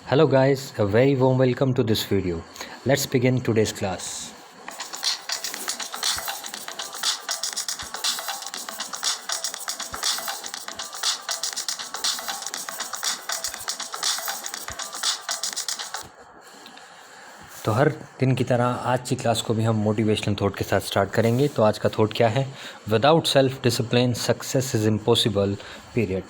Hello guys, a very warm welcome to this video. Let's begin today's class. तो हर दिन की तरह आज की क्लास को भी हम मोटिवेशनल थॉट के साथ स्टार्ट करेंगे। तो आज का थॉट क्या है? Without self discipline success is impossible period.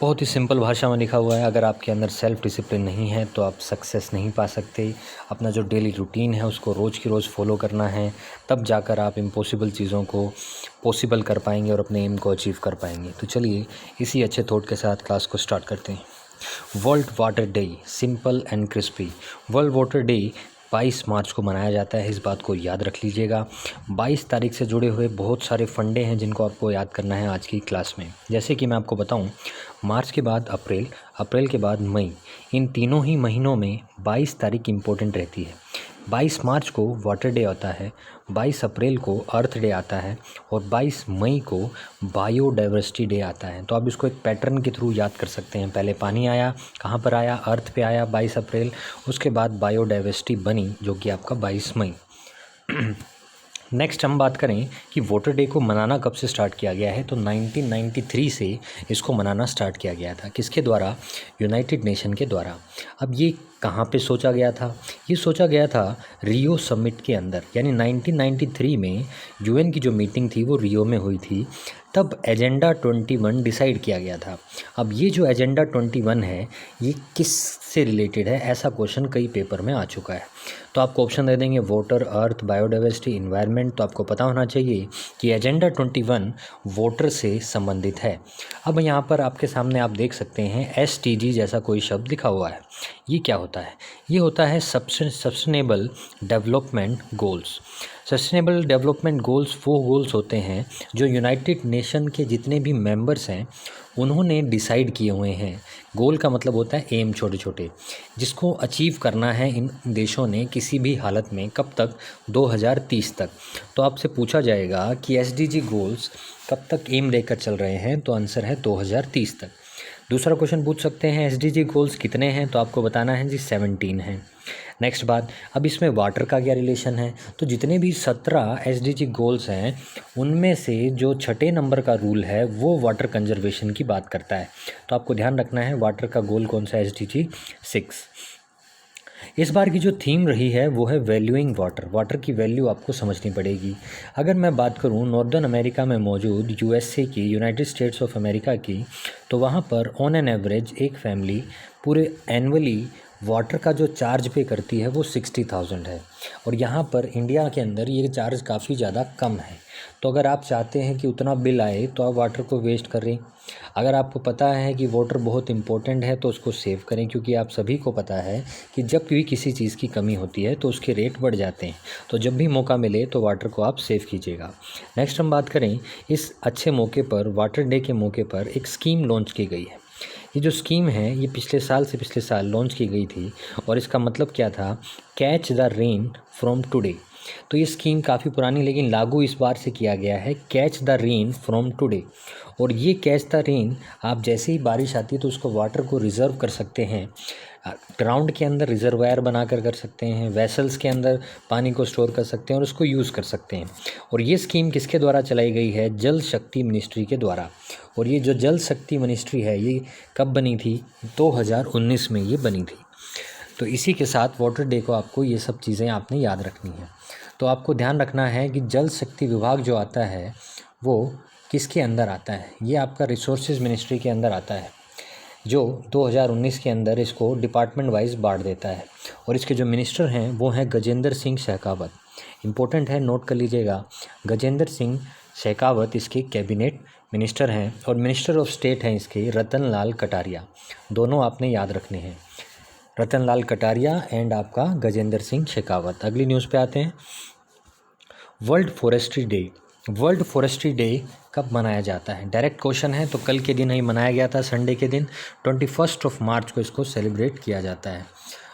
बहुत ही सिंपल भाषा में लिखा हुआ है। अगर आपके अंदर सेल्फ डिसिप्लिन नहीं है तो आप सक्सेस नहीं पा सकते। अपना जो डेली रूटीन है उसको रोज़ की रोज़ फॉलो करना है, तब जाकर आप इम्पॉसिबल चीज़ों को पॉसिबल कर पाएंगे और अपने एम को अचीव कर पाएंगे। तो चलिए इसी अच्छे थॉट के साथ क्लास को स्टार्ट करते हैं। World water day, simple and crispy. World water day 22 मार्च को मनाया जाता है, इस बात को याद रख लीजिएगा। 22 तारीख से जुड़े हुए बहुत सारे फंडे हैं जिनको आपको याद करना है आज की क्लास में। जैसे कि मैं आपको बताऊं, मार्च के बाद अप्रैल, अप्रैल के बाद मई, इन तीनों ही महीनों में 22 तारीख इम्पोर्टेंट रहती है। 22 मार्च को वाटर डे आता है, 22 अप्रैल को अर्थ डे आता है और 22 मई को बायोडाइवर्सिटी डे आता है। तो आप इसको एक पैटर्न के थ्रू याद कर सकते हैं। पहले पानी आया, कहाँ पर आया? अर्थ पे आया 22 अप्रैल, उसके बाद बायोडाइवर्सिटी बनी जो कि आपका 22 मई। नेक्स्ट हम बात करें कि वाटर डे को मनाना कब से स्टार्ट किया गया है, तो 1993 से इसको मनाना स्टार्ट किया गया था। किसके द्वारा? यूनाइटेड नेशन के द्वारा। अब ये कहाँ पे सोचा गया था? ये सोचा गया था रियो समिट के अंदर, यानी 1993 में यूएन की जो मीटिंग थी वो रियो में हुई थी। तब एजेंडा 21 डिसाइड किया गया था। अब ये जो एजेंडा 21 है ये किस से रिलेटेड है, ऐसा क्वेश्चन कई पेपर में आ चुका है। तो आपको ऑप्शन दे देंगे वाटर, अर्थ, बायोडाइवर्सिटी, इन्वायरमेंट। तो आपको पता होना चाहिए कि एजेंडा 21 वाटर से संबंधित है। अब यहाँ पर आपके सामने आप देख सकते हैं SDG जैसा कोई शब्द लिखा हुआ है। ये क्या होता है? ये होता है sustainable development goals. Sustainable development goals वो गोल्स होते हैं जो यूनाइटेड नेशन के जितने भी मेंबर्स हैं उन्होंने डिसाइड किए हुए हैं। गोल का मतलब होता है एम, छोटे छोटे, जिसको अचीव करना है इन देशों ने किसी भी हालत में। कब तक? 2030 तक। तो आपसे पूछा जाएगा कि SDG गोल्स कब तक एम लेकर चल रहे हैं, तो आंसर है 2030 तक। दूसरा क्वेश्चन पूछ सकते हैं SDG गोल्स कितने हैं, तो आपको बताना है जी 17 हैं। नेक्स्ट बात, अब इसमें वाटर का क्या रिलेशन है? तो जितने भी 17 SDG गोल्स हैं उनमें से जो छठे नंबर का रूल है वो वाटर कंजर्वेशन की बात करता है। तो आपको ध्यान रखना है वाटर का गोल कौन सा? SDG 6। इस बार की जो थीम रही है वो है वैल्यूइंग वाटर। वाटर की वैल्यू आपको समझनी पड़ेगी। अगर मैं बात करूं नॉर्दर्न अमेरिका में मौजूद USA की, यूनाइटेड स्टेट्स ऑफ अमेरिका की, तो वहां पर ऑन एन एवरेज एक फैमिली पूरे एनुअली वाटर का जो चार्ज पे करती है वो 60,000 है। और यहाँ पर इंडिया के अंदर ये चार्ज काफ़ी ज़्यादा कम है। तो अगर आप चाहते हैं कि उतना बिल आए तो आप वाटर को वेस्ट करें। अगर आपको पता है कि वाटर बहुत इंपॉर्टेंट है तो उसको सेव करें, क्योंकि आप सभी को पता है कि जब भी किसी चीज़ की कमी होती है तो उसके रेट बढ़ जाते हैं। तो जब भी मौका मिले तो वाटर को आप सेव कीजिएगा। नेक्स्ट हम बात करें, इस अच्छे मौके पर, वाटर डे के मौके पर एक स्कीम लॉन्च की गई है। ये जो स्कीम है ये पिछले साल लॉन्च की गई थी और इसका मतलब क्या था? Catch the rain from today. तो ये स्कीम काफ़ी पुरानी लेकिन लागू इस बार से किया गया है, catch the rain from today. और ये कैच द रेन, आप जैसे ही बारिश आती है तो उसको वाटर को रिज़र्व कर सकते हैं। ग्राउंड के अंदर रिजर्वायर बनाकर कर सकते हैं, वेसल्स के अंदर पानी को स्टोर कर सकते हैं और उसको यूज़ कर सकते हैं। और ये स्कीम किसके द्वारा चलाई गई है? जल शक्ति मिनिस्ट्री के द्वारा। और ये जो जल शक्ति मिनिस्ट्री है ये कब बनी थी? 2019 में ये बनी थी। तो इसी के साथ वाटर डे को आपको ये सब चीज़ें आपने याद रखनी है। तो आपको ध्यान रखना है कि जल शक्ति विभाग जो आता है वो किसके अंदर आता है? ये आपका रिसोर्सेज मिनिस्ट्री के अंदर आता है, जो 2019 के अंदर इसको डिपार्टमेंट वाइज बांट देता है। और इसके जो मिनिस्टर हैं वो हैं गजेंद्र सिंह शेखावत। इम्पोर्टेंट है, नोट कर लीजिएगा। गजेंद्र सिंह शेखावत इसके कैबिनेट मिनिस्टर हैं और मिनिस्टर ऑफ स्टेट हैं इसके रतन लाल कटारिया। दोनों आपने याद रखने हैं, रतन लाल कटारिया एंड आपका गजेंद्र सिंह शेखावत। अगली न्यूज़ पे आते हैं। World forestry day. World forestry day कब मनाया जाता है? डायरेक्ट क्वेश्चन है, तो कल के दिन ही मनाया गया था, संडे के दिन 21 मार्च को इसको सेलिब्रेट किया जाता है।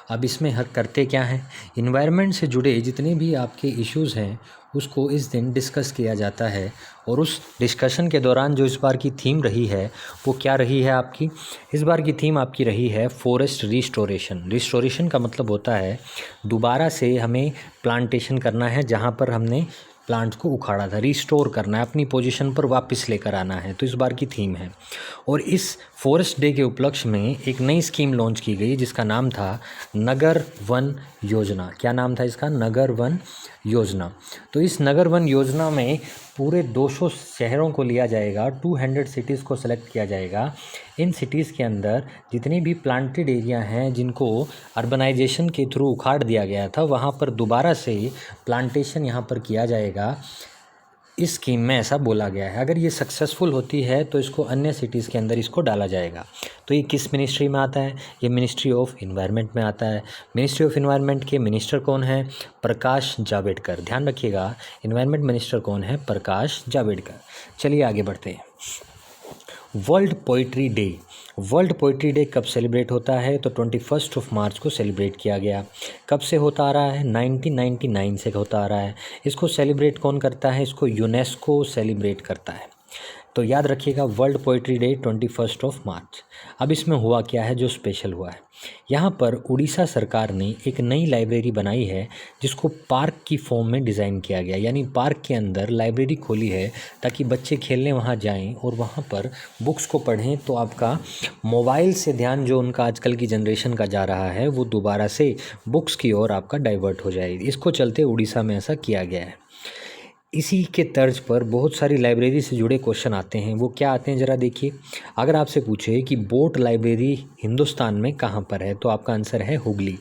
अब इसमें हर करते क्या हैं, इन्वायरमेंट से जुड़े जितने भी आपके इश्यूज़ हैं उसको इस दिन डिस्कस किया जाता है। और उस डिस्कशन के दौरान जो इस बार की थीम रही है वो क्या रही है आपकी, इस बार की थीम आपकी रही है फॉरेस्ट रिस्टोरेशन। रिस्टोरेशन का मतलब होता है दोबारा से हमें प्लांटेशन करना है, जहाँ पर हमने प्लांट्स को उखाड़ा था, रिस्टोर करना है, अपनी पोजीशन पर वापस लेकर आना है। तो इस बार की थीम है। और इस फॉरेस्ट डे के उपलक्ष्य में एक नई स्कीम लॉन्च की गई जिसका नाम था नगर वन योजना। क्या नाम था इसका, नगर वन योजना। तो इस नगर वन योजना में पूरे 200 शहरों को लिया जाएगा, 200 सिटीज़ को सेलेक्ट किया जाएगा। इन सिटीज़ के अंदर जितने भी प्लांटेड एरिया हैं जिनको अर्बनाइजेशन के थ्रू उखाड़ दिया गया था, वहाँ पर दोबारा से प्लांटेशन यहाँ पर किया जाएगा। इस स्कीम में ऐसा बोला गया है। अगर ये सक्सेसफुल होती है तो इसको अन्य सिटीज़ के अंदर इसको डाला जाएगा। तो ये किस मिनिस्ट्री में आता है, ये मिनिस्ट्री ऑफ इन्वायरमेंट में आता है। मिनिस्ट्री ऑफ इन्वायरमेंट के मिनिस्टर कौन है, प्रकाश जावड़ेकर। ध्यान रखिएगा, इन्वायरमेंट मिनिस्टर कौन है, प्रकाश जावड़ेकर। चलिए आगे बढ़ते हैं। World poetry day. World poetry day कब सेलिब्रेट होता है, तो 21 मार्च को सेलिब्रेट किया गया। कब से होता आ रहा है, 1999 से होता आ रहा है। इसको सेलिब्रेट कौन करता है, इसको यूनेस्को सेलिब्रेट करता है। तो याद रखिएगा, वर्ल्ड पोइट्री डे 21 मार्च। अब इसमें हुआ क्या है जो स्पेशल हुआ है, यहाँ पर उड़ीसा सरकार ने एक नई लाइब्रेरी बनाई है जिसको पार्क की फॉर्म में डिज़ाइन किया गया। यानी पार्क के अंदर लाइब्रेरी खोली है ताकि बच्चे खेलने वहाँ जाएं और वहाँ पर बुक्स को पढ़ें। तो आपका मोबाइल से ध्यान जो उनका आजकल की जनरेशन का जा रहा है वो दोबारा से बुक्स की ओर आपका डाइवर्ट हो जाएगी। इसको चलते उड़ीसा में ऐसा किया गया है। इसी के तर्ज पर बहुत सारी लाइब्रेरी से जुड़े क्वेश्चन आते हैं। वो क्या आते हैं ज़रा देखिए। अगर आपसे पूछे कि बोट लाइब्रेरी हिंदुस्तान में कहाँ पर है, तो आपका आंसर है हुगली।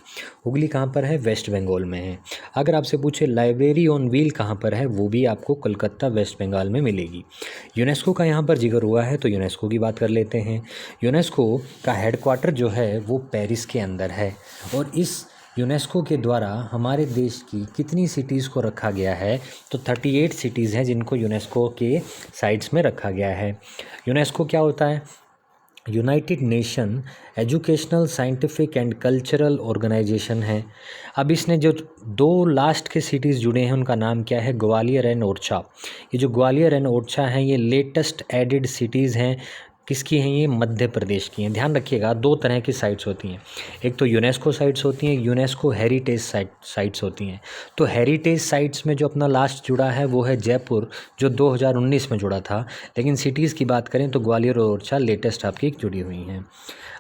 हुगली कहाँ पर है, वेस्ट बंगाल में है। अगर आपसे पूछे लाइब्रेरी ऑन व्हील कहाँ पर है, वो भी आपको कोलकाता वेस्ट बंगाल में मिलेगी। यूनेस्को का यहाँ पर जिक्र हुआ है तो यूनेस्को की बात कर लेते हैं। यूनेस्को का हेडक्वार्टर जो है वो पेरिस के अंदर है। और इस यूनेस्को के द्वारा हमारे देश की कितनी सिटीज़ को रखा गया है, तो 38 सिटीज़ हैं जिनको यूनेस्को के साइट्स में रखा गया है। यूनेस्को क्या होता है, United Nation educational scientific and cultural organization है। अब इसने जो दो लास्ट के सिटीज़ जुड़े हैं उनका नाम क्या है, ग्वालियर एंड ओरछा। ये जो ग्वालियर एंड ओरछा हैं ये लेटेस्ट एडिड सिटीज़ हैं। किसकी हैं ये, मध्य प्रदेश की हैं। ध्यान रखिएगा, दो तरह की साइट्स होती हैं, एक तो यूनेस्को साइट्स होती हैं, यूनेस्को हेरिटेज साइट्स होती हैं। तो हेरिटेज साइट्स में जो अपना लास्ट जुड़ा है वो है जयपुर, जो 2019 में जुड़ा था। लेकिन सिटीज़ की बात करें तो ग्वालियर और ओरछा लेटेस्ट आपकी जुड़ी हुई हैं।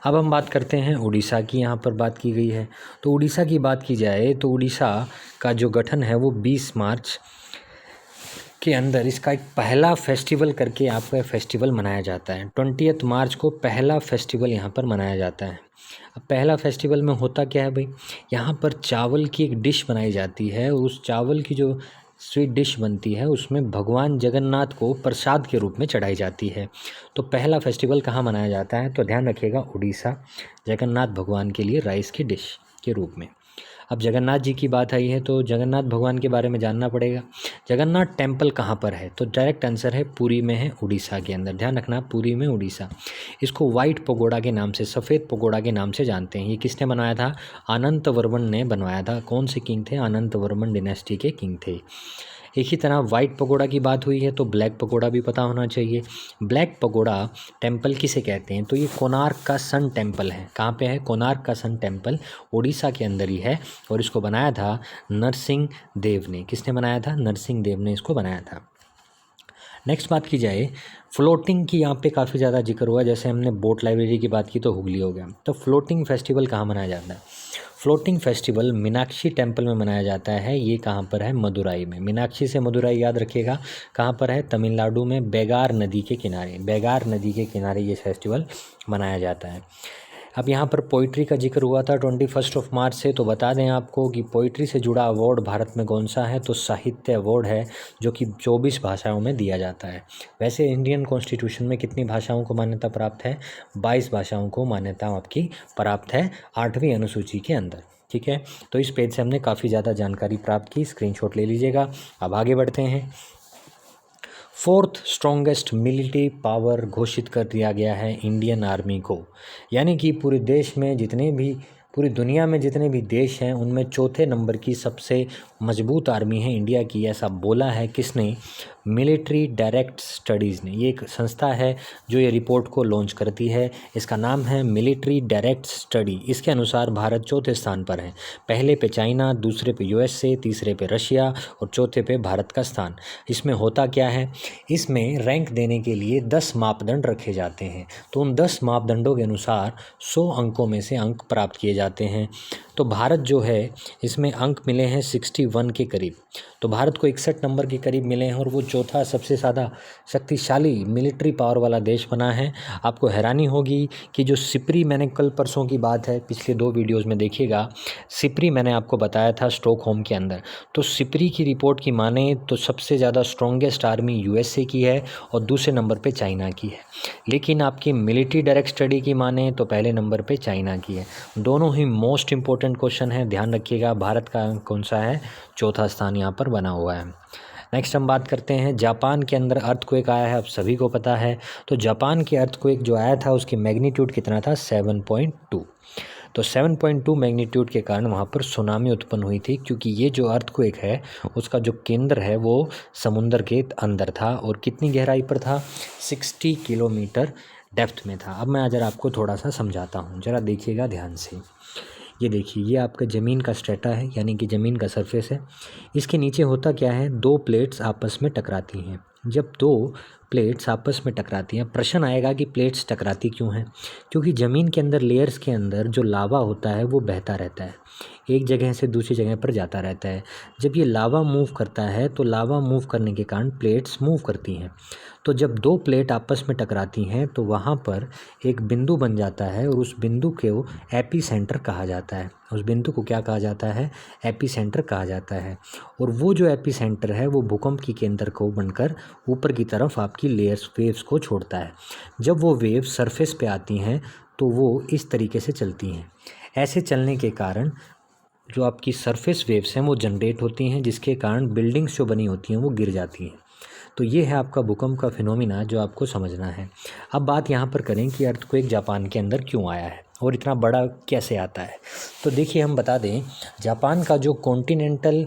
अब हम बात करते हैं उड़ीसा की, यहाँ पर बात की गई है। तो उड़ीसा की बात की जाए तो उड़ीसा का जो गठन है वो 20 मार्च के अंदर इसका एक पहला फेस्टिवल करके आपका फेस्टिवल मनाया जाता है। 20 मार्च को पहला फेस्टिवल यहाँ पर मनाया जाता है। अब पहला फेस्टिवल में होता क्या है भाई, यहाँ पर चावल की एक डिश बनाई जाती है और उस चावल की जो स्वीट डिश बनती है उसमें भगवान जगन्नाथ को प्रसाद के रूप में चढ़ाई जाती है। तो पहला फेस्टिवल कहाँ मनाया जाता है, तो ध्यान रखिएगा उड़ीसा, जगन्नाथ भगवान के लिए राइस की डिश के रूप में। अब जगन्नाथ जी की बात आई है तो जगन्नाथ भगवान के बारे में जानना पड़ेगा। जगन्नाथ टेम्पल कहाँ पर है, तो डायरेक्ट आंसर है पुरी में है, उड़ीसा के अंदर। ध्यान रखना, पुरी में उड़ीसा। इसको वाइट पगोड़ा के नाम से, सफ़ेद पगोड़ा के नाम से जानते हैं। ये किसने बनाया था, अनंत वर्मन ने बनवाया था। कौन से किंग थे, अनंत वर्मन डिनेस्टी के किंग थे। एक ही तरह वाइट पगोड़ा की बात हुई है तो ब्लैक पगोड़ा भी पता होना चाहिए। ब्लैक पगोड़ा टेम्पल किसे कहते हैं, तो ये कोणार्क का सन टेम्पल है। कहाँ पे है, कोणार्क का सन टेम्पल उड़ीसा के अंदर ही है। और इसको बनाया था नरसिंह देव ने। किसने बनाया था, नरसिंह देव ने इसको बनाया था। नेक्स्ट बात की जाए फ्लोटिंग की, यहाँ पे काफ़ी ज़्यादा जिक्र हुआ। जैसे हमने बोट लाइब्रेरी की बात की तो हुगली हो गया। तो फ्लोटिंग फेस्टिवल कहाँ मनाया जाता है, फ्लोटिंग फेस्टिवल मीनाक्षी टेम्पल में मनाया जाता है। ये कहाँ पर है, मदुराई में। मीनाक्षी से मदुराई याद रखिएगा कहाँ पर है, तमिलनाडु में, बेगार नदी के किनारे। बेगार नदी के किनारे ये फेस्टिवल मनाया जाता है। अब यहाँ पर पोइट्री का जिक्र हुआ था 21 मार्च से, तो बता दें आपको कि पोइट्री से जुड़ा अवार्ड भारत में कौन सा है, तो साहित्य अवार्ड है जो कि 24 भाषाओं में दिया जाता है। वैसे इंडियन कॉन्स्टिट्यूशन में कितनी भाषाओं को मान्यता प्राप्त है, 22 भाषाओं को मान्यता आपकी प्राप्त है 8वीं अनुसूची के अंदर। ठीक है, तो इस पेज से हमने काफ़ी ज़्यादा जानकारी प्राप्त की, स्क्रीनशॉट ले लीजिएगा। अब आगे बढ़ते हैं। 4th स्ट्रॉन्गेस्ट मिलिट्री पावर घोषित कर दिया गया है इंडियन आर्मी को। यानी कि पूरे देश में जितने भी पूरी दुनिया में जितने भी देश हैं उनमें चौथे नंबर की सबसे मजबूत आर्मी है इंडिया की, ऐसा बोला है किसने? मिलिट्री डायरेक्ट स्टडीज़ ने। ये एक संस्था है जो ये रिपोर्ट को लॉन्च करती है, इसका नाम है मिलिट्री डायरेक्ट स्टडी। इसके अनुसार भारत चौथे स्थान पर है, पहले पे चाइना, दूसरे पे यूएसए, तीसरे पे रशिया और चौथे पे भारत का स्थान। इसमें होता क्या है, इसमें रैंक देने के लिए 10 मापदंड रखे जाते हैं, तो उन 10 मापदंडों के अनुसार 100 अंकों में से अंक प्राप्त किए जाते हैं। तो भारत जो है इसमें अंक मिले हैं 61 के करीब, तो भारत को 61 नंबर के करीब मिले हैं और वो चौथा सबसे ज़्यादा शक्तिशाली मिलिट्री पावर वाला देश बना है। आपको हैरानी होगी कि जो सिपरी, मैंने कल परसों की बात है, पिछले 2 वीडियोज़ में देखिएगा, सिपरी मैंने आपको बताया था स्टॉकहोम के अंदर, तो सिपरी की रिपोर्ट की माने तो सबसे ज़्यादा स्ट्रॉन्गेस्ट आर्मी यूएसए की है और दूसरे नंबर पे चाइना की है, लेकिन आपकी मिलिट्री डायरेक्ट स्टडी की माने तो पहले नंबर पे चाइना की है। दोनों ही मोस्ट इंपॉर्टेंट क्वेश्चन है, ध्यान रखिएगा। भारत का अंक कौन सा है? चौथा स्थान यहाँ पर बना हुआ है। नेक्स्ट हम बात करते हैं, जापान के अंदर अर्थक्वेक आया है, आप सभी को पता है। तो जापान के अर्थक्वेक जो आया था उसकी मैग्नीट्यूड कितना था? 7.2। तो 7.2 मैग्नीट्यूड के कारण वहाँ पर सुनामी उत्पन्न हुई थी, क्योंकि ये जो अर्थक्वेक है उसका जो केंद्र है वो समुंदर के अंदर था और कितनी गहराई पर था? 60 किलोमीटर डेप्थ में था। अब मैं ज़रा आपको थोड़ा सा समझाता हूँ, ज़रा देखिएगा ध्यान से। ये देखिए, ये आपका ज़मीन का स्ट्रेटा है, यानी कि ज़मीन का सरफेस है। इसके नीचे होता क्या है, 2 प्लेट्स आपस में टकराती हैं। जब 2 प्लेट्स आपस में टकराती हैं, प्रश्न आएगा कि प्लेट्स टकराती क्यों हैं? क्योंकि ज़मीन के अंदर लेयर्स के अंदर जो लावा होता है वो बहता रहता है, एक जगह से दूसरी जगह पर जाता रहता है। जब ये लावा मूव करता है तो लावा मूव करने के कारण प्लेट्स मूव करती हैं। तो जब 2 प्लेट आपस में टकराती हैं तो वहाँ पर एक बिंदु बन जाता है और उस बिंदु को एपी सेंटर कहा जाता है। उस बिंदु को क्या कहा जाता है? एपी सेंटर कहा जाता है। और वो जो एपी सेंटर है वो भूकंप की केंद्र को बनकर ऊपर की तरफ आपकी लेयर्स वेव्स को छोड़ता है। जब वो वेव्स सरफेस पे आती हैं तो वो इस तरीके से चलती हैं। ऐसे चलने के कारण जो आपकी सरफेस वेव्स हैं वो जनरेट होती हैं, जिसके कारण बिल्डिंग्स जो बनी होती हैं वो गिर जाती हैं। तो ये है आपका भूकंप का फिनोमिना जो आपको समझना है। अब बात यहाँ पर करें कि अर्थक्वेक जापान के अंदर क्यों आया है और इतना बड़ा कैसे आता है। तो देखिए, हम बता दें, जापान का जो कॉन्टिनेंटल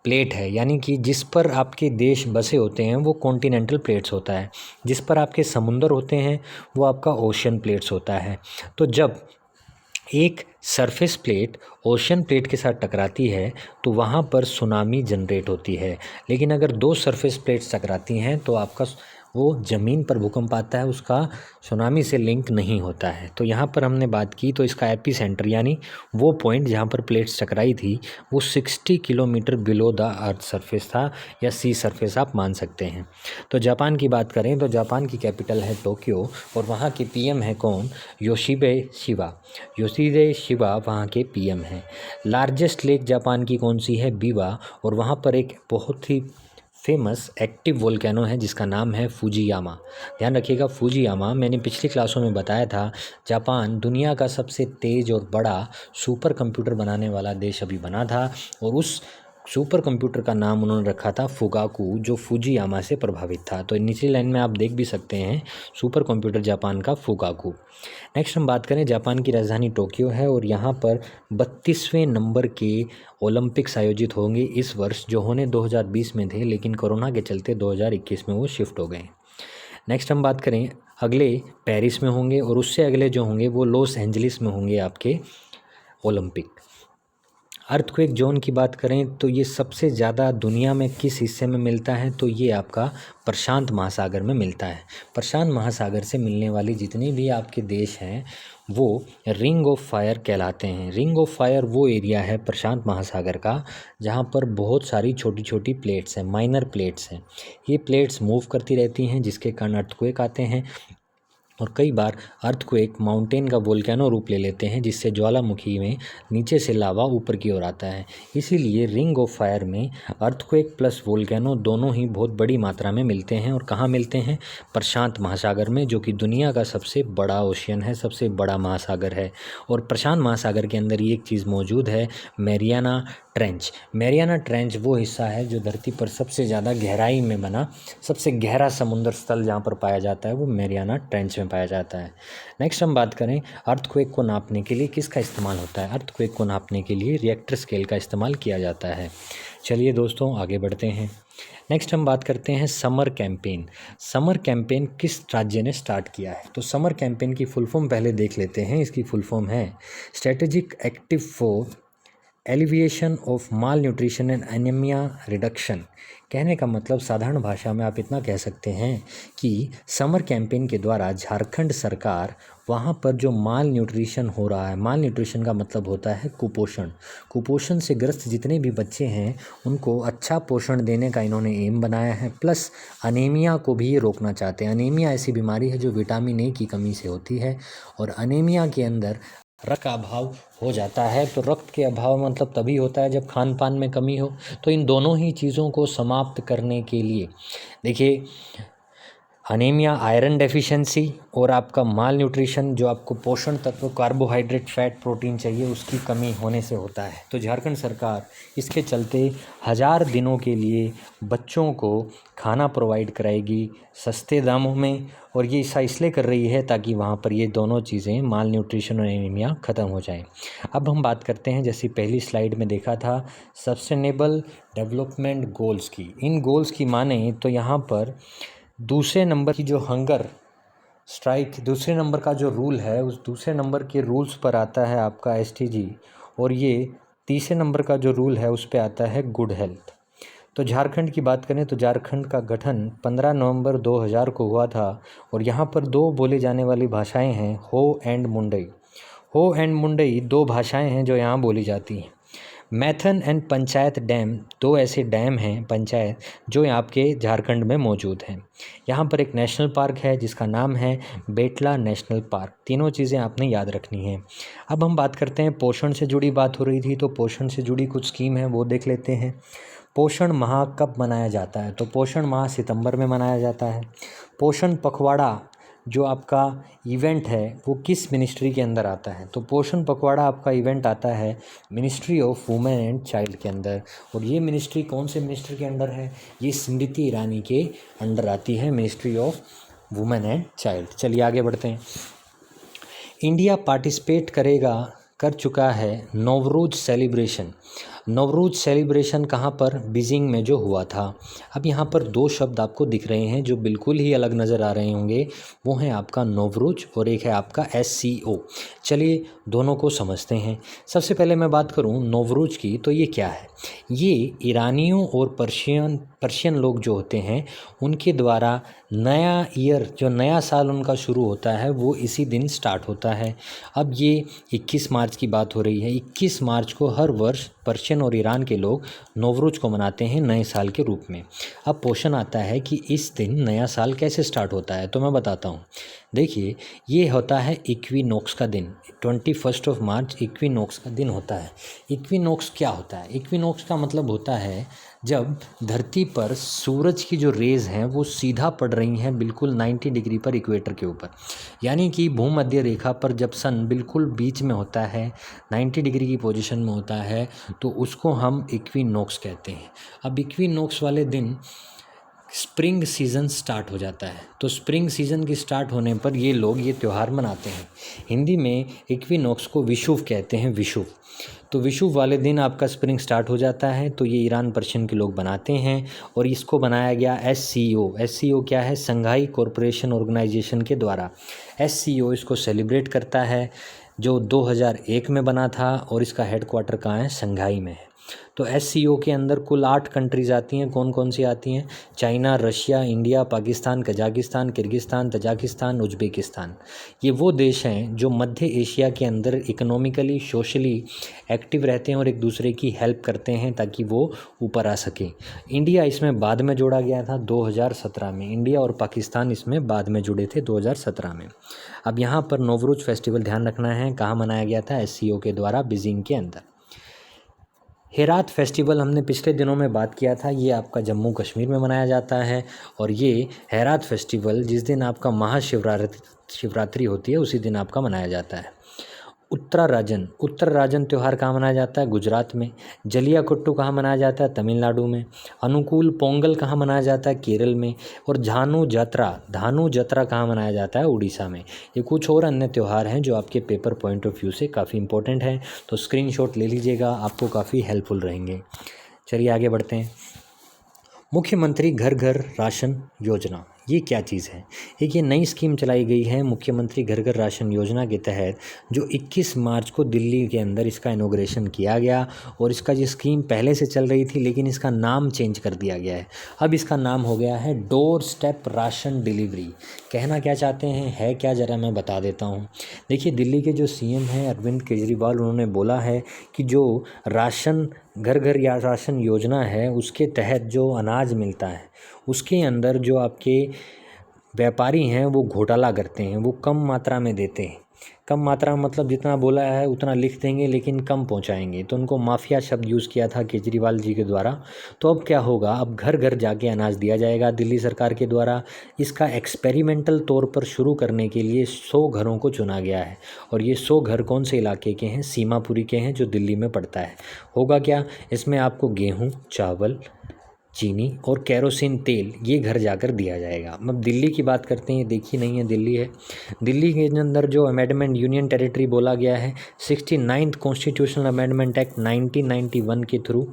प्लेट है, यानी कि जिस पर आपके देश बसे होते हैं वो कॉन्टिनेंटल प्लेट्स होता है, जिस पर आपके समुंदर होते हैं वो आपका ओशियन प्लेट्स होता है। तो जब एक सरफेस प्लेट ओशन प्लेट के साथ टकराती है तो वहाँ पर सुनामी जनरेट होती है, लेकिन अगर 2 सरफेस प्लेट्स टकराती हैं तो आपका वो ज़मीन पर भूकंप आता है, उसका सुनामी से लिंक नहीं होता है। तो यहाँ पर हमने बात की तो इसका एपी सेंटर, यानी वो पॉइंट जहाँ पर प्लेट्स टकराई थी, वो 60 kilometre below the earth surface था, या सी सरफेस आप मान सकते हैं। तो जापान की बात करें तो जापान की कैपिटल है टोक्यो और वहाँ के पीएम है कौन? Yoshihide Shiba. योशिहिदे शिबा वहाँ के पीएम हैं। लार्जेस्ट लेक जापान की कौन सी है? बीवा। और वहाँ पर एक बहुत ही फेमस एक्टिव वोल्केनो है जिसका नाम है फुजियामा। ध्यान रखिएगा, फुजियामा, मैंने पिछली क्लासों में बताया था, जापान दुनिया का सबसे तेज़ और बड़ा सुपर कंप्यूटर बनाने वाला देश अभी बना था और उस सुपर कंप्यूटर का नाम उन्होंने रखा था फुगाकू, जो फुजियामा से प्रभावित था। तो निचली लाइन में आप देख भी सकते हैं सुपर कंप्यूटर जापान का फुगाकू। नेक्स्ट हम बात करें, जापान की राजधानी टोक्यो है और यहाँ पर 32वें नंबर के ओलंपिक्स आयोजित होंगे इस वर्ष, जो होने 2020 में थे, लेकिन कोरोना के चलते 2021 में वो शिफ्ट हो गए। नेक्स्ट हम बात करें, अगले पेरिस में होंगे और उससे अगले जो होंगे वो लॉस एंजलिस में होंगे आपके ओलंपिक। अर्थक्वेक जोन की बात करें तो ये सबसे ज़्यादा दुनिया में किस हिस्से में मिलता है? तो ये आपका प्रशांत महासागर में मिलता है। प्रशांत महासागर से मिलने वाली जितने भी आपके देश हैं वो रिंग ऑफ फायर कहलाते हैं। रिंग ऑफ फायर वो एरिया है प्रशांत महासागर का जहाँ पर बहुत सारी छोटी छोटी प्लेट्स हैं, माइनर प्लेट्स हैं। ये प्लेट्स मूव करती रहती हैं जिसके कारण अर्थक्वेक आते हैं और कई बार अर्थक्वेक माउंटेन का वोल्केनो रूप ले लेते हैं, जिससे ज्वालामुखी में नीचे से लावा ऊपर की ओर आता है। इसीलिए रिंग ऑफ फायर में अर्थक्वेक प्लस वोल्केनो दोनों ही बहुत बड़ी मात्रा में मिलते हैं। और कहाँ मिलते हैं? प्रशांत महासागर में, जो कि दुनिया का सबसे बड़ा ओशियन है, सबसे बड़ा महासागर है। और प्रशांत महासागर के अंदर ये एक चीज़ मौजूद है, मैरियाना ट्रेंच। मैरियाना ट्रेंच वो हिस्सा है जो धरती पर सबसे ज़्यादा गहराई में बना, सबसे गहरा समुद्र स्थल जहाँ पर पाया जाता है वो मैरियाना ट्रेंच में पाया जाता है। नेक्स्ट हम बात करें अर्थक्वेक को नापने के लिए किसका इस्तेमाल होता है। अर्थक्वेक को नापने के लिए रिएक्टर स्केल का इस्तेमाल किया जाता है। चलिए दोस्तों आगे बढ़ते हैं। नेक्स्ट हम बात करते हैं समर कैंपेन। समर कैंपेन किस राज्य ने स्टार्ट किया है। तो समर कैंपेन की फुल फॉर्म पहले देख लेते हैं। इसकी फुल फॉर्म है strategic active for alleviation of mall nutrition and anaemia reduction. कहने का मतलब साधारण भाषा में आप इतना कह सकते हैं कि समर कैंपेन के द्वारा झारखंड सरकार वहाँ पर जो माल न्यूट्रिशन हो रहा है, माल न्यूट्रिशन का मतलब होता है कुपोषण, कुपोषण से ग्रस्त जितने भी बच्चे हैं उनको अच्छा पोषण देने का इन्होंने एम बनाया है। प्लस अनीमिया को भी ये रोकना चाहते हैं। अनीमिया ऐसी बीमारी है जो विटामिन ए की कमी से होती है और अनीमिया के अंदर रक्त का अभाव हो जाता है। तो रक्त के अभाव मतलब तभी होता है जब खान पान में कमी हो। तो इन दोनों ही चीज़ों को समाप्त करने के लिए देखिए अनीमिया, आयरन डेफिशिएंसी और आपका माल न्यूट्रिशन जो आपको पोषण तत्व कार्बोहाइड्रेट, फैट, प्रोटीन चाहिए उसकी कमी होने से होता है। तो झारखंड सरकार इसके चलते 1000 दिनों के लिए बच्चों को खाना प्रोवाइड कराएगी सस्ते दामों में। और ये ऐसा इसलिए कर रही है ताकि वहाँ पर ये दोनों चीज़ें माल न्यूट्रिशन और एनीमिया ख़त्म हो जाए। अब हम बात करते हैं जैसे पहली स्लाइड में देखा था सस्टेनेबल डेवलपमेंट गोल्स की। इन गोल्स की माने तो यहाँ पर दूसरे नंबर की जो हंगर स्ट्राइक, दूसरे नंबर का जो रूल है उस दूसरे नंबर के रूल्स पर आता है आपका SDG और ये तीसरे नंबर का जो रूल है उस पे आता है गुड हेल्थ। तो झारखंड की बात करें तो झारखंड का गठन 15 नवंबर 2000 को हुआ था और यहाँ पर दो बोले जाने वाली भाषाएं हैं, हो एंड मुंडई। हो एंड मुंडई दो भाषाएं हैं जो यहाँ बोली जाती हैं। मैथन एंड पंचायत डैम दो ऐसे डैम हैं पंचायत जो आपके झारखंड में मौजूद हैं। यहाँ पर एक नेशनल पार्क है जिसका नाम है बेटला नेशनल पार्क। तीनों चीज़ें आपने याद रखनी है। अब हम बात करते हैं पोषण से जुड़ी बात हो रही थी तो पोषण से जुड़ी कुछ स्कीम है वो देख लेते हैं। पोषण माह कब मनाया जाता है। तो पोषण माह सितंबर में मनाया जाता है। पोषण पखवाड़ा जो आपका इवेंट है वो किस मिनिस्ट्री के अंदर आता है। तो पोषण पखवाड़ा आपका इवेंट आता है ministry of women and child के अंदर। और ये मिनिस्ट्री कौन से मिनिस्ट्री के अंदर है, ये स्मृति ईरानी के अंडर आती है, ministry of women and child. चलिए आगे बढ़ते हैं। इंडिया पार्टिसिपेट कर चुका है नवरोज सेलिब्रेशन। नवरोज सेलिब्रेशन कहाँ पर, बीजिंग में जो हुआ था। अब यहाँ पर दो शब्द आपको दिख रहे हैं जो बिल्कुल ही अलग नज़र आ रहे होंगे, वो है आपका नवरोज और एक है आपका SCO। चलिए दोनों को समझते हैं। सबसे पहले मैं बात करूँ नवरोज की तो ये क्या है। ये ईरानियों और पर्शियन लोग जो होते हैं उनके द्वारा नया ईयर, जो नया साल उनका शुरू होता है वो इसी दिन स्टार्ट होता है। अब ये 21 मार्च की बात हो रही है। 21 मार्च को हर वर्ष पर्शियन और ईरान के लोग नवरोज को मनाते हैं नए साल के रूप में। अब क्वेश्चन आता है कि इस दिन नया साल कैसे स्टार्ट होता है, तो मैं बताता हूँ। देखिए ये होता है इक्विनॉक्स का दिन। 21 मार्च इक्विनॉक्स का दिन होता है। इक्विनॉक्स क्या होता है। इक्विनॉक्स का मतलब होता है जब धरती पर सूरज की जो रेज़ हैं वो सीधा पड़ रही हैं बिल्कुल 90 डिग्री पर इक्वेटर के ऊपर, यानी कि भूमध्य रेखा पर जब सन बिल्कुल बीच में होता है, 90 डिग्री की पोजीशन में होता है, तो उसको हम इक्विनॉक्स कहते हैं। अब इक्विनॉक्स वाले दिन स्प्रिंग सीज़न स्टार्ट हो जाता है। तो स्प्रिंग सीज़न की स्टार्ट होने पर ये लोग ये त्यौहार मनाते हैं। हिंदी में इक्विनॉक्स को विषुव कहते हैं, विषुव। तो विषुव वाले दिन आपका स्प्रिंग स्टार्ट हो जाता है। तो ये ईरान पर्शियन के लोग बनाते हैं और इसको बनाया गया SCO। SCO क्या है, संघाई कॉरपोरेशन ऑर्गेनाइजेशन के द्वारा। SCO इसको सेलिब्रेट करता है, जो 2001 में बना था और इसका हेडक्वार्टर कहाँ है, संघाई में है। तो SCO के अंदर कुल 8 कंट्रीज़ आती हैं। कौन कौन सी आती हैं, China, Russia, India, Pakistan, Kazakhstan, Kyrgyzstan, Tajikistan, Uzbekistan. ये वो देश हैं जो मध्य एशिया के अंदर इकोनॉमिकली, सोशली एक्टिव रहते हैं और एक दूसरे की हेल्प करते हैं ताकि वो ऊपर आ सकें। इंडिया इसमें बाद में जोड़ा गया था 2017 में। इंडिया और पाकिस्तान इसमें बाद में जुड़े थे 2017 में। अब यहाँ पर नवरोज फेस्टिवल ध्यान रखना है कहाँ मनाया गया था, SCO के द्वारा बीजिंग के अंदर। हेरात फेस्टिवल हमने पिछले दिनों में बात किया था, ये आपका जम्मू कश्मीर में मनाया जाता है। और ये हेरात फेस्टिवल जिस दिन आपका महाशिवरात्रि होती है उसी दिन आपका मनाया जाता है। उत्तराराजन त्यौहार कहाँ मनाया जाता है? गुजरात में। जलिया कुट्टू कहाँ मनाया जाता है? तमिलनाडु में। अनुकूल पोंगल कहाँ मनाया जाता है? केरल में। और धानु जत्रा कहाँ मनाया जाता है? उड़ीसा में। ये कुछ और अन्य त्यौहार हैं जो आपके पेपर पॉइंट ऑफ व्यू से काफ़ी इंपॉर्टेंट हैं, तो स्क्रीनशॉट ले लीजिएगा, आपको काफ़ी हेल्पफुल रहेंगे। चलिए आगे बढ़ते हैं। मुख्यमंत्री घर घर राशन योजना, ये क्या चीज़ है? एक ये नई स्कीम चलाई गई है मुख्यमंत्री घर घर राशन योजना के तहत, जो 21 मार्च को दिल्ली के अंदर इसका इनॉग्रेशन किया गया। और इसका ये स्कीम पहले से चल रही थी, लेकिन इसका नाम चेंज कर दिया गया है। अब इसका नाम हो गया है डोर स्टेप राशन डिलीवरी। कहना क्या चाहते हैं, है क्या, ज़रा मैं बता देता हूँ। देखिए, दिल्ली के जो सीएम हैं अरविंद केजरीवाल, उन्होंने बोला है कि जो राशन घर घर या राशन योजना है, उसके तहत जो अनाज मिलता है उसके अंदर जो आपके व्यापारी हैं वो घोटाला करते हैं, वो कम मात्रा में देते हैं। कम मात्रा मतलब जितना बोला है उतना लिख देंगे लेकिन कम पहुंचाएंगे, तो उनको माफिया शब्द यूज़ किया था केजरीवाल जी के द्वारा। तो अब क्या होगा, अब घर घर जाके अनाज दिया जाएगा दिल्ली सरकार के द्वारा। इसका एक्सपेरिमेंटल तौर पर शुरू करने के लिए 100 घरों को चुना गया है, और ये 100 घर कौन से इलाके के हैं? सीमापुरी के हैं, जो दिल्ली में पड़ता है। होगा क्या, इसमें आपको गेहूँ, चावल, चीनी और केरोसिन तेल ये घर जाकर दिया जाएगा। अब दिल्ली की बात करते हैं, देखी नहीं है, दिल्ली है। दिल्ली के अंदर जो अमेंडमेंट यूनियन टेरिटरी बोला गया है, 69th कॉन्स्टिट्यूशनल अमेंडमेंट एक्ट 1991 के थ्रू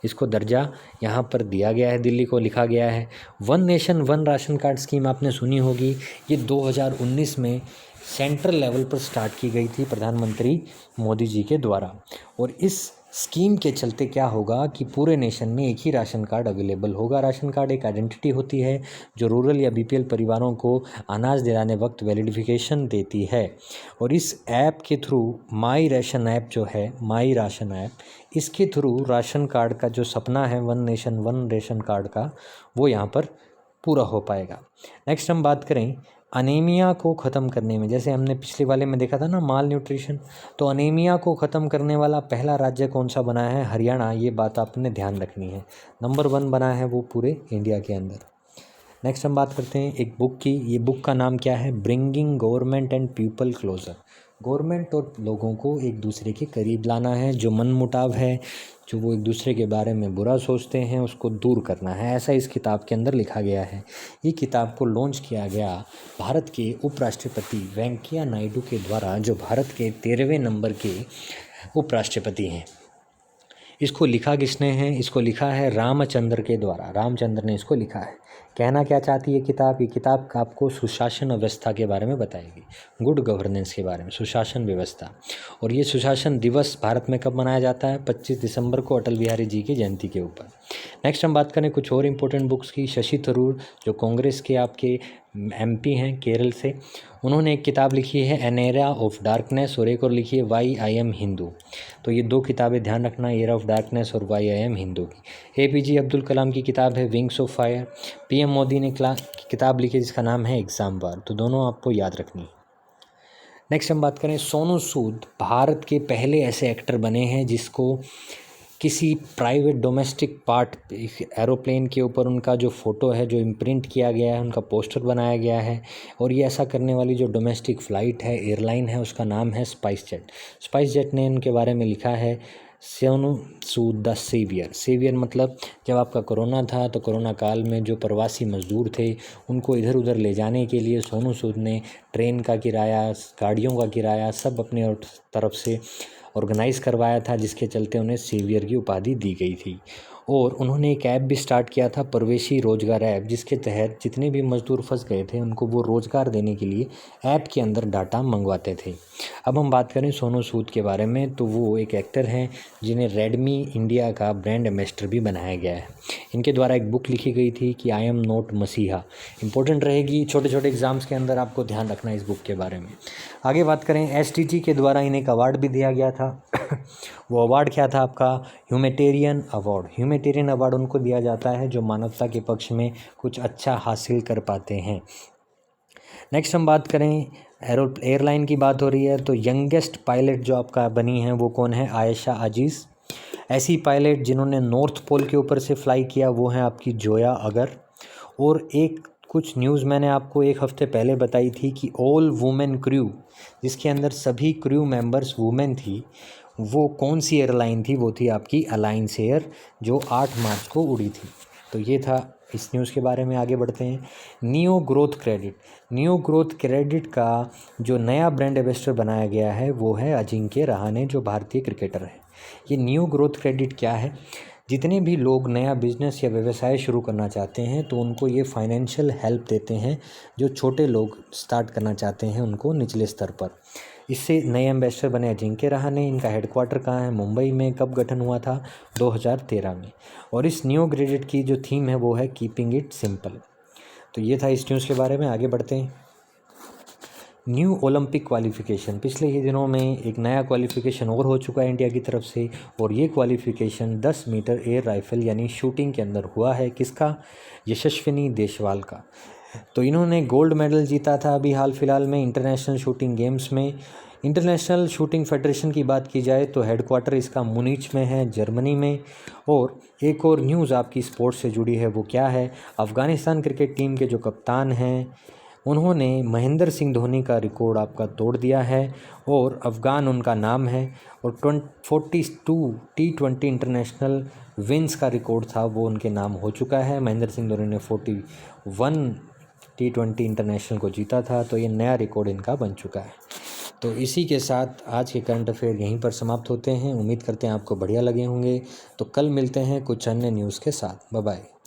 इसको दर्जा यहाँ पर दिया गया है, दिल्ली को लिखा गया है। One nation one ration card scheme आपने सुनी होगी, ये 2019 में सेंट्रल लेवल पर स्टार्ट की गई थी प्रधानमंत्री मोदी जी के द्वारा। और इस स्कीम के चलते क्या होगा कि पूरे नेशन में एक ही राशन कार्ड अवेलेबल होगा। राशन कार्ड एक आइडेंटिटी होती है जो रूरल या बीपीएल परिवारों को अनाज दिलाने वक्त वैलिडिफिकेशन देती है। और इस ऐप के थ्रू, माई राशन ऐप जो है, माई राशन ऐप, इसके थ्रू राशन कार्ड का जो सपना है one nation one ration card का, वो यहाँ पर पूरा हो पाएगा। नेक्स्ट हम बात करें अनीमिया को ख़त्म करने में। जैसे हमने पिछले वाले में देखा था ना, माल न्यूट्रिशन, तो अनीमिया को ख़त्म करने वाला पहला राज्य कौन सा बना है? हरियाणा। ये बात आपने ध्यान रखनी है, नंबर 1 बना है वो पूरे इंडिया के अंदर। नेक्स्ट हम बात करते हैं एक बुक की। ये बुक का नाम क्या है? Bringing government and people closer. Government और लोगों को एक दूसरे के करीब लाना है, जो मनमुटाव है, जो वो एक दूसरे के बारे में बुरा सोचते हैं, उसको दूर करना है, ऐसा इस किताब के अंदर लिखा गया है। ये किताब को लॉन्च किया गया भारत के उपराष्ट्रपति वेंकैया नायडू के द्वारा, जो भारत के 13वें नंबर के उपराष्ट्रपति हैं। इसको लिखा किसने है? इसको लिखा है रामचंद्र के द्वारा, रामचंद्र ने इसको लिखा है। कहना क्या चाहती है किताब? ये किताब आपको सुशासन व्यवस्था के बारे में बताएगी, गुड गवर्नेंस के बारे में, सुशासन व्यवस्था। और ये सुशासन दिवस भारत में कब मनाया जाता है? 25 दिसंबर को, अटल बिहारी जी की जयंती के ऊपर। नेक्स्ट हम बात करें कुछ और इम्पोर्टेंट बुक्स की। शशि थरूर, जो कांग्रेस के आपके एमपी हैं केरल से, उन्होंने एक किताब लिखी है एन एरा ऑफ डार्कनेस, और एक और लिखी है वाई आई एम हिंदू। तो ये 2 किताबें ध्यान रखना, एरा ऑफ डार्कनेस और वाई आई एम हिंदू की। APJ अब्दुल कलाम की किताब है wings of fire. PM Modi ने किताब लिखी जिसका नाम है एग्ज़ाम वार। तो दोनों आपको याद रखनी है। नेक्स्ट हम बात करें सोनू सूद, भारत के पहले ऐसे एक्टर बने हैं जिसको किसी प्राइवेट डोमेस्टिक पार्ट एरोप्लेन के ऊपर उनका जो फ़ोटो है, जो इम्प्रिंट किया गया है, उनका पोस्टर बनाया गया है। और ये ऐसा करने वाली जो डोमेस्टिक फ़्लाइट है, एयरलाइन है, उसका नाम है स्पाइस जेट। स्पाइस जेट ने उनके बारे में लिखा है सोनू सूद द सेवियर मतलब जब आपका कोरोना था तो कोरोना काल में जो प्रवासी मज़दूर थे उनको इधर उधर ले जाने के लिए सोनू सूद ने ट्रेन का किराया, गाड़ियों का किराया सब अपने तरफ से ऑर्गेनाइज़ करवाया था, जिसके चलते उन्हें सेवियर की उपाधि दी गई थी। और उन्होंने एक ऐप भी स्टार्ट किया था, प्रवेशी रोजगार ऐप, जिसके तहत जितने भी मज़दूर फंस गए थे उनको वो रोज़गार देने के लिए ऐप के अंदर डाटा मंगवाते थे। अब हम बात करें सोनू सूद के बारे में, तो वो एक एक्टर हैं जिन्हें रेडमी इंडिया का ब्रांड एम्बेसडर भी बनाया गया है। इनके द्वारा एक बुक लिखी गई थी कि आई एम नॉट मसीहा, इंपॉर्टेंट रहेगी, छोटे छोटे एग्जाम्स के अंदर आपको ध्यान रखना है इस बुक के बारे में। आगे बात करें, SDG के द्वारा इन्हें एक अवार्ड भी दिया गया था। वो अवार्ड क्या था आपका? Humanitarian award. ह्यूमैनिटेरियन अवार्ड उनको दिया जाता है जो मानवता के पक्ष में कुछ अच्छा हासिल कर पाते हैं। नेक्स्ट हम बात करें, एयरलाइन की बात हो रही है तो यंगेस्ट पायलट जो आपका बनी है वो कौन है? आयशा अजीज़। ऐसी पायलट जिन्होंने नॉर्थ पोल के ऊपर से फ्लाई किया वो हैं आपकी जोया अगर। और एक कुछ न्यूज़ मैंने आपको एक हफ़्ते पहले बताई थी कि ऑल वुमेन क्रू, जिसके अंदर सभी क्रू मेंबर्स वुमेन थी, वो कौन सी एयरलाइन थी? वो थी आपकी अलायंस एयर, जो 8 मार्च को उड़ी थी। तो ये था इस न्यूज़ के बारे में। आगे बढ़ते हैं। Neo growth credit. Neo growth credit का जो नया ब्रांड एम्बेसडर बनाया गया है वो है अजिंक्य रहाणे, जो भारतीय क्रिकेटर है। ये नियो ग्रोथ क्रेडिट क्या है? जितने भी लोग नया बिजनेस या व्यवसाय शुरू करना चाहते हैं तो उनको ये फाइनेंशियल हेल्प देते हैं, जो छोटे लोग स्टार्ट करना चाहते हैं उनको निचले स्तर पर। इससे नए एम्बेसडर बने अजिंक्य रहाणे। इनका हेडक्वार्टर कहाँ है? मुंबई में। कब गठन हुआ था? 2013 में। और इस न्यू ग्रेडेड की जो थीम है वो है कीपिंग इट सिंपल। तो ये था इस न्यूज़ के बारे में। आगे बढ़ते हैं। New Olympic qualification. पिछले ही दिनों में एक नया क्वालिफ़िकेशन और हो चुका है इंडिया की तरफ से, और ये क्वालिफ़िकेशन 10 मीटर एयर राइफ़ल यानी शूटिंग के अंदर हुआ है। किसका? यशस्विनी देशवाल का। तो इन्होंने गोल्ड मेडल जीता था अभी हाल फिलहाल में इंटरनेशनल शूटिंग गेम्स में। इंटरनेशनल शूटिंग फेडरेशन की बात की जाए तो हेडक्वार्टर इसका मुनीच में है, जर्मनी में। और एक और न्यूज़ आपकी स्पोर्ट्स से जुड़ी है, वो क्या है? अफ़गानिस्तान क्रिकेट टीम के जो कप्तान हैं उन्होंने महेंद्र सिंह धोनी का रिकॉर्ड आपका तोड़ दिया है, और अफ़गान उनका नाम है। और 42 T20 इंटरनेशनल विन्स का रिकॉर्ड था वो उनके नाम हो चुका है। महेंद्र सिंह धोनी ने 41 T20 इंटरनेशनल को जीता था, तो ये नया रिकॉर्ड इनका बन चुका है। तो इसी के साथ आज के करंट अफेयर यहीं पर समाप्त होते हैं। उम्मीद करते हैं आपको बढ़िया लगे होंगे। तो कल मिलते हैं कुछ अन्य न्यूज़ के साथ। Bye bye.